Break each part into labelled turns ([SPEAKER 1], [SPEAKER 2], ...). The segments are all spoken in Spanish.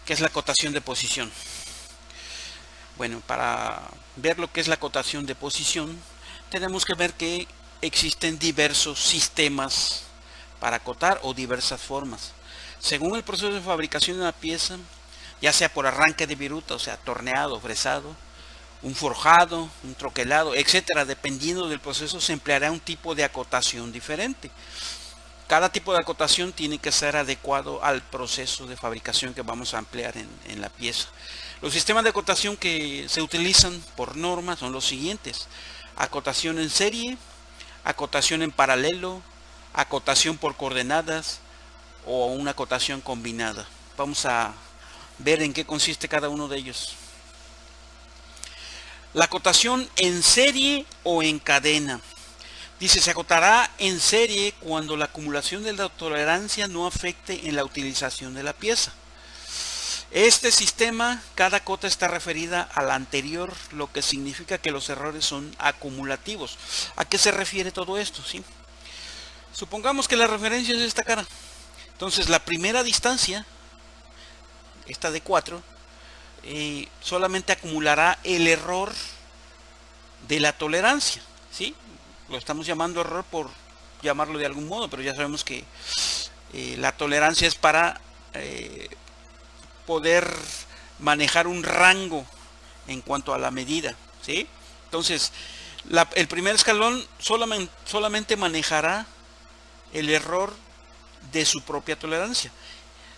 [SPEAKER 1] ¿Qué es la acotación de posición? Bueno, para ver lo que es la acotación de posición, tenemos que ver que existen diversos sistemas para acotar o diversas formas. Según el proceso de fabricación de una pieza, ya sea por arranque de viruta, o sea, torneado, fresado, un forjado, un troquelado, etcétera, dependiendo del proceso se empleará un tipo de acotación diferente. Cada tipo de acotación tiene que ser adecuado al proceso de fabricación que vamos a emplear en la pieza. Los sistemas de acotación que se utilizan por norma son los siguientes: acotación en serie, acotación en paralelo, acotación por coordenadas o una acotación combinada. Vamos a ver en qué consiste cada uno de ellos. La acotación en serie o en cadena. Dice, se acotará en serie cuando la acumulación de la tolerancia no afecte en la utilización de la pieza. Este sistema, cada cota está referida a la anterior, lo que significa que los errores son acumulativos. ¿A qué se refiere todo esto? ¿Sí? Supongamos que la referencia es esta cara. Entonces la primera distancia, esta de 4, solamente acumulará el error de la tolerancia. ¿Sí? Lo estamos llamando error por llamarlo de algún modo, pero ya sabemos que la tolerancia es para poder manejar un rango en cuanto a la medida, ¿sí? Entonces, el primer escalón solamente manejará el error de su propia tolerancia.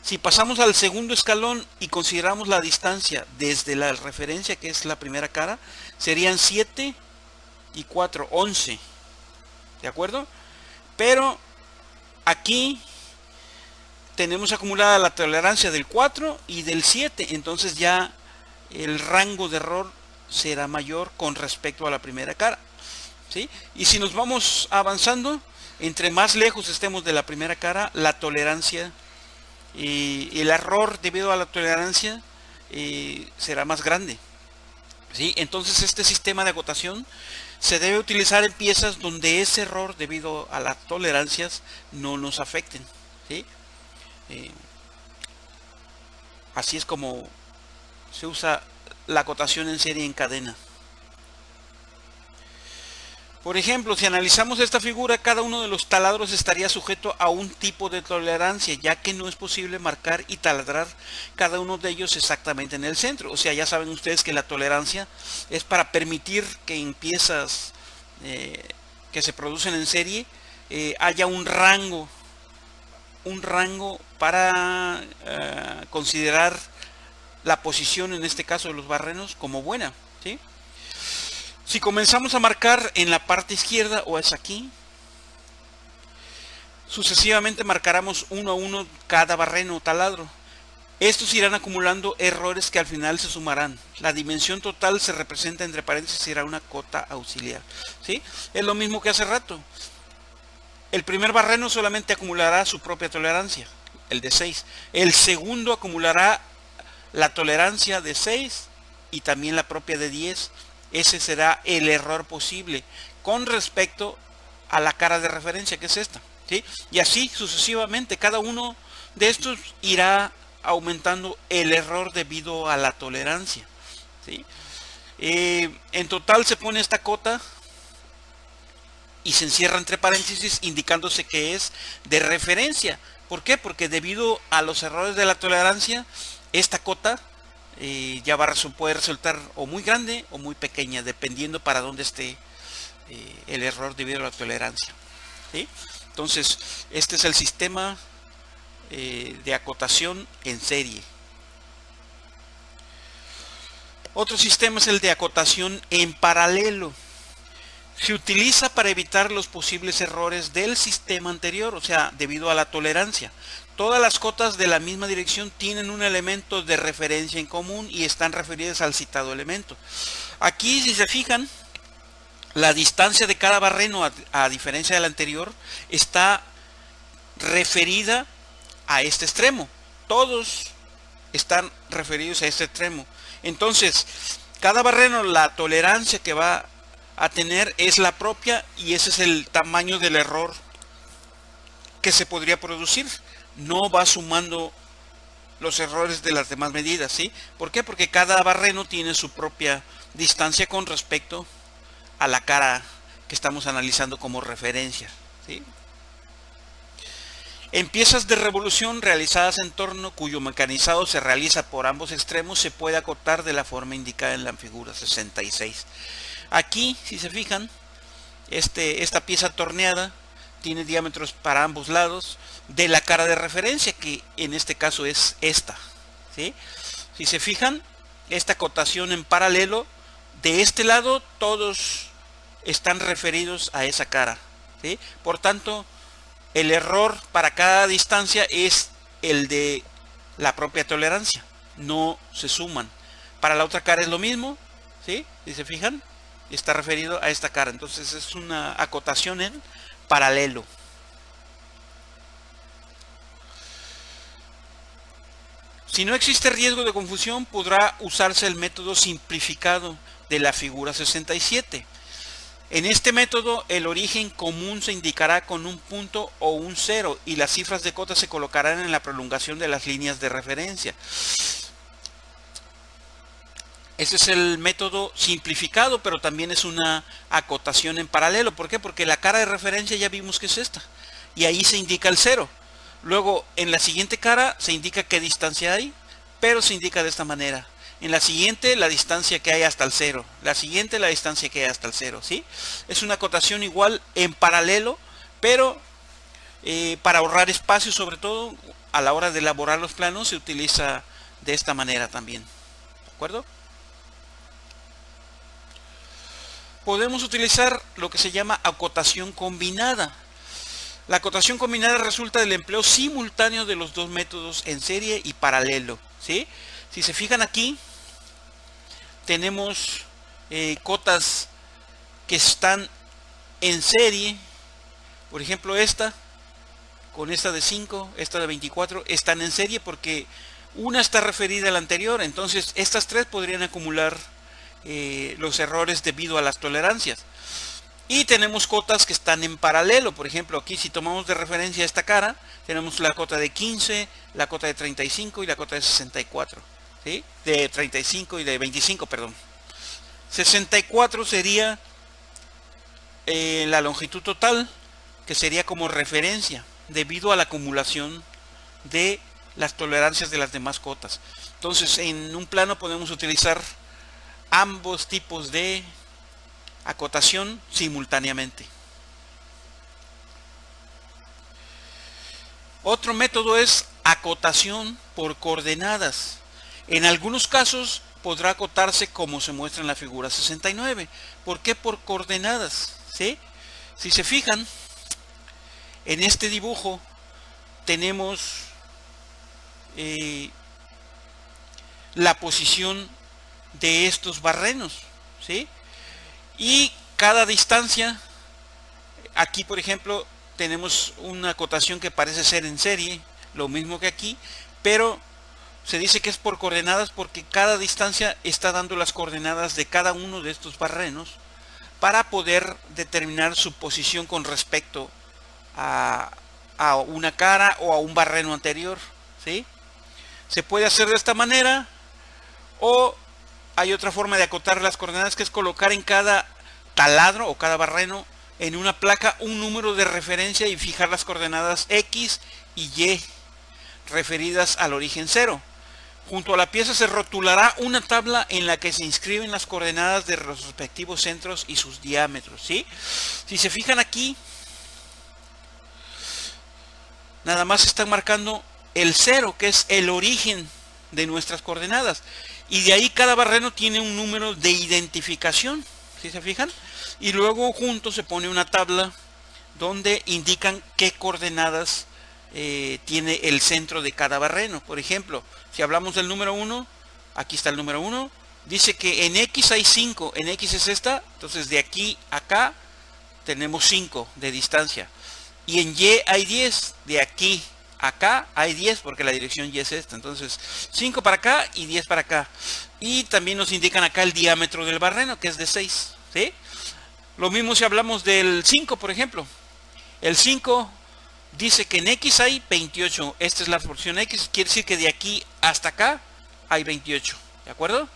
[SPEAKER 1] Si pasamos al segundo escalón y consideramos la distancia desde la referencia, que es la primera cara, serían 7 y 4, 11. ¿De acuerdo? Pero aquí tenemos acumulada la tolerancia del 4 y del 7, entonces ya el rango de error será mayor con respecto a la primera cara, ¿sí? Y si nos vamos avanzando, entre más lejos estemos de la primera cara, la tolerancia y el error debido a la tolerancia será más grande, ¿sí? Entonces este sistema de acotación se debe utilizar en piezas donde ese error debido a las tolerancias no nos afecten, ¿sí? Así es como se usa la acotación en serie en cadena. Por ejemplo, si analizamos esta figura, cada uno de los taladros estaría sujeto a un tipo de tolerancia, ya que no es posible marcar y taladrar cada uno de ellos exactamente en el centro. O sea, ya saben ustedes que la tolerancia es para permitir que en piezas que se producen en serie haya un rango para considerar la posición, en este caso de los barrenos, como buena, ¿sí? Si comenzamos a marcar en la parte izquierda, o es aquí, sucesivamente marcaremos uno a uno cada barreno o taladro. Estos irán acumulando errores que al final se sumarán. La dimensión total se representa entre paréntesis y será una cota auxiliar, ¿sí? Es lo mismo que hace rato. El primer barreno solamente acumulará su propia tolerancia, el de 6. El segundo acumulará la tolerancia de 6 y también la propia de 10. Ese será el error posible con respecto a la cara de referencia, que es esta, ¿sí? Y así sucesivamente, cada uno de estos irá aumentando el error debido a la tolerancia, ¿sí? En total se pone esta cota y se encierra entre paréntesis indicándose que es de referencia. ¿Por qué? Porque debido a los errores de la tolerancia, esta cota ya puede resultar o muy grande o muy pequeña, dependiendo para dónde esté el error debido a la tolerancia, ¿sí? Entonces, este es el sistema de acotación en serie. Otro sistema es el de acotación en paralelo. Se utiliza para evitar los posibles errores del sistema anterior, o sea, debido a la tolerancia. Todas las cotas de la misma dirección tienen un elemento de referencia en común y están referidas al citado elemento. Aquí, si se fijan, la distancia de cada barreno, a diferencia del anterior, está referida a este extremo. Todos están referidos a este extremo. Entonces, cada barreno, la tolerancia que va a tener es la propia y ese es el tamaño del error que se podría producir. No va sumando los errores de las demás medidas, ¿sí? ¿Por qué? Porque cada barreno tiene su propia distancia con respecto a la cara que estamos analizando como referencia, ¿sí? En piezas de revolución realizadas en torno cuyo mecanizado se realiza por ambos extremos se puede acotar de la forma indicada en la figura 66. Aquí, si se fijan, esta pieza torneada tiene diámetros para ambos lados de la cara de referencia, que en este caso es esta, ¿sí? Si se fijan, esta acotación en paralelo, de este lado todos están referidos a esa cara, ¿sí? Por tanto, el error para cada distancia es el de la propia tolerancia, no se suman. Para la otra cara es lo mismo, ¿sí? Si se fijan, está referido a esta cara, entonces es una acotación en paralelo. Si no existe riesgo de confusión, podrá usarse el método simplificado de la figura 67. En este método, el origen común se indicará con un punto o un cero y las cifras de cota se colocarán en la prolongación de las líneas de referencia. Este es el método simplificado, pero también es una acotación en paralelo. ¿Por qué? Porque la cara de referencia ya vimos que es esta, y ahí se indica el cero. Luego, en la siguiente cara se indica qué distancia hay, pero se indica de esta manera. En la siguiente, la distancia que hay hasta el cero. La siguiente, la distancia que hay hasta el cero, ¿sí? Es una acotación igual en paralelo, pero para ahorrar espacio, sobre todo, a la hora de elaborar los planos, se utiliza de esta manera también. ¿De acuerdo? Podemos utilizar lo que se llama acotación combinada. La acotación combinada resulta del empleo simultáneo de los dos métodos en serie y paralelo, ¿sí? Si se fijan aquí, tenemos cotas que están en serie. Por ejemplo, esta, con esta de 5, esta de 24, están en serie porque una está referida a la anterior. Entonces, estas tres podrían acumular los errores debido a las tolerancias. Y tenemos cotas que están en paralelo. Por ejemplo, aquí si tomamos de referencia esta cara, tenemos la cota de 15, la cota de 35 y la cota de 64. ¿Sí? De 35 y de 25, perdón. 64 sería la longitud total, que sería como referencia, debido a la acumulación de las tolerancias de las demás cotas. Entonces, en un plano podemos utilizar ambos tipos de acotación simultáneamente. Otro método es acotación por coordenadas. En algunos casos podrá acotarse como se muestra en la figura 69. ¿Por qué por coordenadas? ¿Sí? Si se fijan, en este dibujo tenemos la posición de estos barrenos, ¿sí? Y cada distancia, aquí por ejemplo tenemos una acotación que parece ser en serie, lo mismo que aquí, pero se dice que es por coordenadas porque cada distancia está dando las coordenadas de cada uno de estos barrenos para poder determinar su posición con respecto a una cara o a un barreno anterior, ¿sí? Se puede hacer de esta manera, o hay otra forma de acotar las coordenadas, que es colocar en cada taladro o cada barreno en una placa un número de referencia y fijar las coordenadas X y Y referidas al origen 0. Junto a la pieza se rotulará una tabla en la que se inscriben las coordenadas de los respectivos centros y sus diámetros, ¿sí? Si se fijan aquí, nada más están marcando el 0, que es el origen de nuestras coordenadas. Y de ahí cada barreno tiene un número de identificación, ¿sí se fijan? Y luego junto se pone una tabla donde indican qué coordenadas tiene el centro de cada barreno. Por ejemplo, si hablamos del número 1, aquí está el número 1, dice que en X hay 5, en X es esta, entonces de aquí a acá tenemos 5 de distancia. Y en Y hay 10, de aquí acá hay 10 porque la dirección Y es esta. Entonces 5 para acá y 10 para acá. Y también nos indican acá el diámetro del barreno, que es de 6, ¿sí? Lo mismo si hablamos del 5, por ejemplo. El 5 dice que en X hay 28. Esta es la porción X, quiere decir que de aquí hasta acá hay 28. ¿De acuerdo?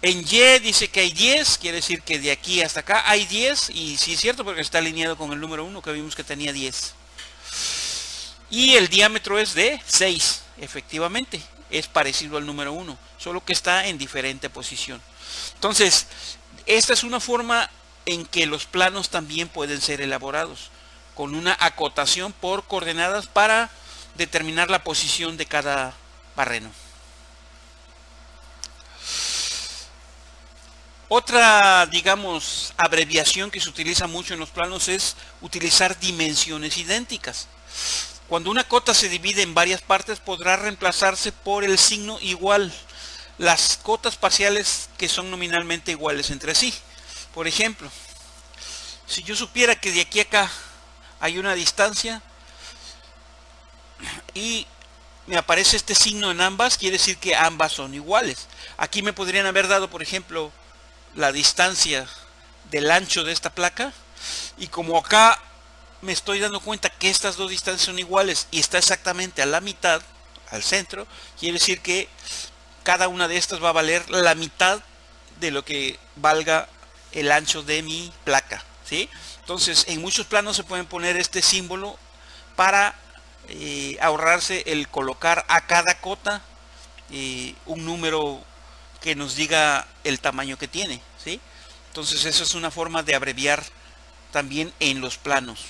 [SPEAKER 1] En Y dice que hay 10, quiere decir que de aquí hasta acá hay 10. Y sí es cierto porque está alineado con el número 1 que vimos que tenía 10. Y el diámetro es de 6, efectivamente. Es parecido al número 1, solo que está en diferente posición. Entonces, esta es una forma en que los planos también pueden ser elaborados, con una acotación por coordenadas para determinar la posición de cada barreno. Otra, digamos, abreviación que se utiliza mucho en los planos es utilizar dimensiones idénticas. Cuando una cota se divide en varias partes, podrá reemplazarse por el signo igual las cotas parciales que son nominalmente iguales entre sí. Por ejemplo, si yo supiera que de aquí a acá hay una distancia y me aparece este signo en ambas, quiere decir que ambas son iguales. Aquí me podrían haber dado, por ejemplo, la distancia del ancho de esta placa, y como acá me estoy dando cuenta que estas dos distancias son iguales y está exactamente a la mitad, al centro, quiere decir que cada una de estas va a valer la mitad de lo que valga el ancho de mi placa, ¿sí? Entonces, en muchos planos se pueden poner este símbolo para ahorrarse el colocar a cada cota un número que nos diga el tamaño que tiene, ¿sí? Entonces, eso es una forma de abreviar también en los planos.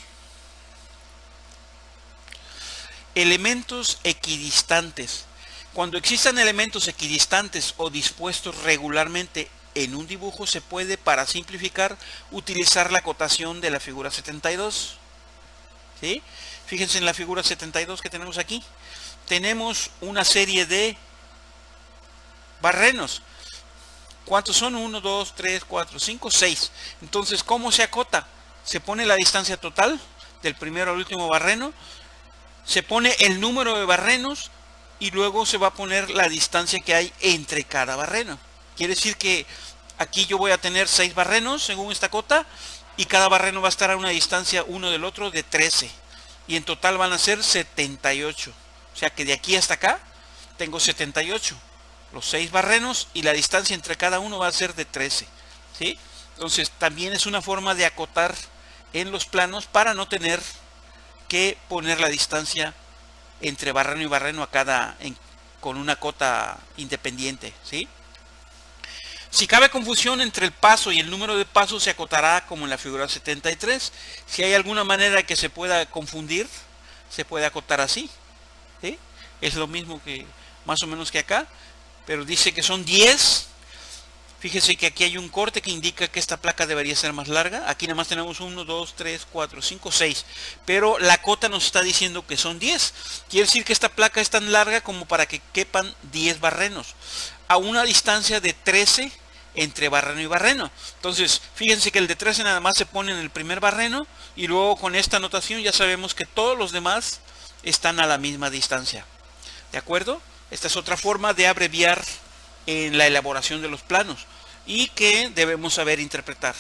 [SPEAKER 1] Elementos equidistantes. Cuando existan elementos equidistantes o dispuestos regularmente en un dibujo, se puede, para simplificar, utilizar la acotación de la figura 72. ¿Sí? Fíjense en la figura 72 que tenemos aquí. Tenemos una serie de barrenos. ¿Cuántos son? 1, 2, 3, 4, 5, 6. Entonces, ¿cómo se acota? Se pone la distancia total del primero al último barreno, se pone el número de barrenos y luego se va a poner la distancia que hay entre cada barreno. Quiere decir que aquí yo voy a tener 6 barrenos según esta cota, y cada barreno va a estar a una distancia uno del otro de 13. Y en total van a ser 78. O sea que de aquí hasta acá tengo 78. Los 6 barrenos y la distancia entre cada uno va a ser de 13. ¿Sí? Entonces también es una forma de acotar en los planos para no tener que poner la distancia entre barreno y barreno con una cota independiente, ¿sí? Si cabe confusión entre el paso y el número de pasos, se acotará como en la figura 73. Si hay alguna manera que se pueda confundir, se puede acotar así, ¿sí? Es lo mismo que más o menos que acá, pero dice que son 10. Fíjese que aquí hay un corte que indica que esta placa debería ser más larga. Aquí nada más tenemos 1, 2, 3, 4, 5, 6. Pero la cota nos está diciendo que son 10. Quiere decir que esta placa es tan larga como para que quepan 10 barrenos. A una distancia de 13 entre barreno y barreno. Entonces, fíjense que el de 13 nada más se pone en el primer barreno. Y luego con esta anotación ya sabemos que todos los demás están a la misma distancia. ¿De acuerdo? Esta es otra forma de abreviar en la elaboración de los planos y que debemos saber interpretar.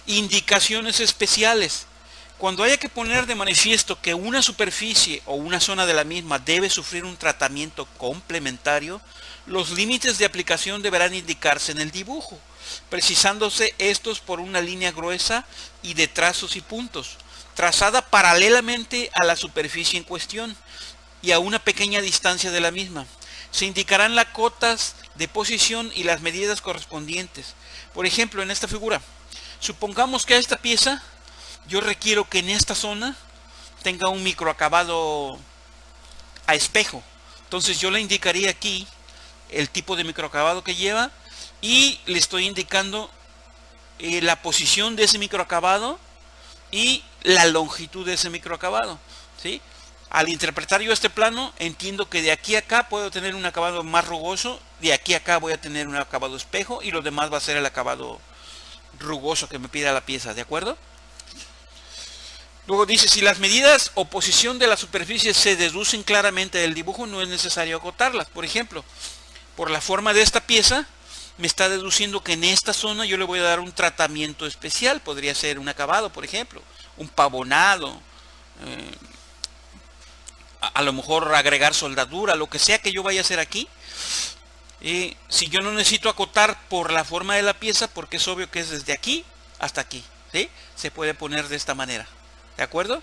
[SPEAKER 1] Indicaciones especiales. Cuando haya que poner de manifiesto que una superficie o una zona de la misma debe sufrir un tratamiento complementario, los límites de aplicación deberán indicarse en el dibujo, precisándose estos por una línea gruesa y de trazos y puntos, trazada paralelamente a la superficie en cuestión y a una pequeña distancia de la misma. Se indicarán las cotas de posición y las medidas correspondientes. Por ejemplo, en esta figura, supongamos que a esta pieza yo requiero que en esta zona tenga un microacabado a espejo. Entonces yo le indicaría aquí el tipo de microacabado que lleva y le estoy indicando la posición de ese microacabado y la longitud de ese microacabado, ¿sí? Al interpretar yo este plano, entiendo que de aquí a acá puedo tener un acabado más rugoso, de aquí a acá voy a tener un acabado espejo y lo demás va a ser el acabado rugoso que me pida la pieza, ¿de acuerdo? Luego dice, si las medidas o posición de la superficie se deducen claramente del dibujo, no es necesario acotarlas. Por ejemplo, por la forma de esta pieza, me está deduciendo que en esta zona yo le voy a dar un tratamiento especial. Podría ser un acabado, por ejemplo, un pavonado, eh, a lo mejor agregar soldadura, lo que sea que yo vaya a hacer aquí. Si yo no necesito acotar por la forma de la pieza, porque es obvio que es desde aquí hasta aquí, ¿sí? Se puede poner de esta manera, ¿de acuerdo?